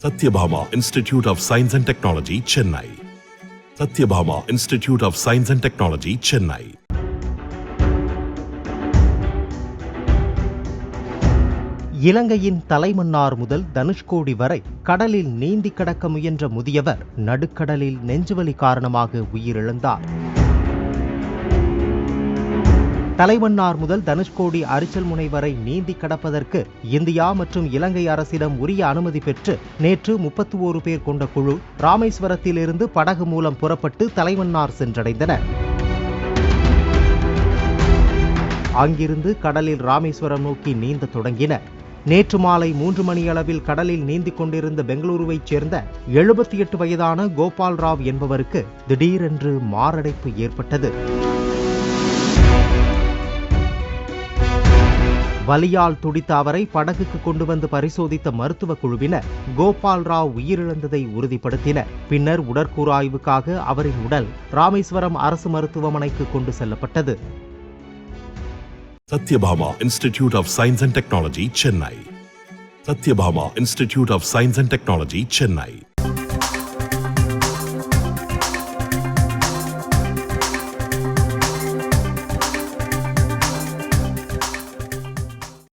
Satyabhama Institute of Science and Technology, Chennai. Satyabhama Institute of Science and Technology, Chennai. இலங்கையின் தலைமன்னார் முதல் தனுஷ்கோடி வரை கடலில் நீந்தி கடக்க முயன்ற முதியவர் நடுக்கடலில் நெஞ்சுவலி காரணமாக உயிரிழந்தார். தலைமன்னார் முதல் தனுஷ்கோடி அரிச்சல்முனை வரை நீந்தி கடப்பதற்கு இந்தியா மற்றும் இலங்கை அரசிடம் உரிய அனுமதி பெற்று நேற்று 31 பேர் கொண்ட குழு ராமேஸ்வரத்திலிருந்து படகு மூலம் புறப்பட்டு தலைமன்னார் சென்றடைந்தனர். அங்கிருந்து கடலில் ராமேஸ்வரம் நோக்கி நீந்த தொடங்கினர். நேற்று மாலை 3 மணியளவில் கடலில் நீந்திக் கொண்டிருந்த பெங்களூருவைச் சேர்ந்த 78 வயதான கோபால் ராவ் என்பவருக்கு திடீரென்று மாரடைப்பு ஏற்பட்டது. வலியால் துடித்த அவரை படகுக்கு கொண்டு வந்து பரிசோதித்த மருத்துவ குழுவினர் கோபால் ராவ் உயிரிழந்ததை உறுதிப்படுத்தினர். பின்னர் உடற்கூறாய்வுக்காக அவரின் உடல் ராமேஸ்வரம் அரசு மருத்துவமனைக்கு கொண்டு செல்லப்பட்டது. Satyabhama Institute of Science and Technology, Chennai. Satyabhama Institute of Science and Technology, Chennai.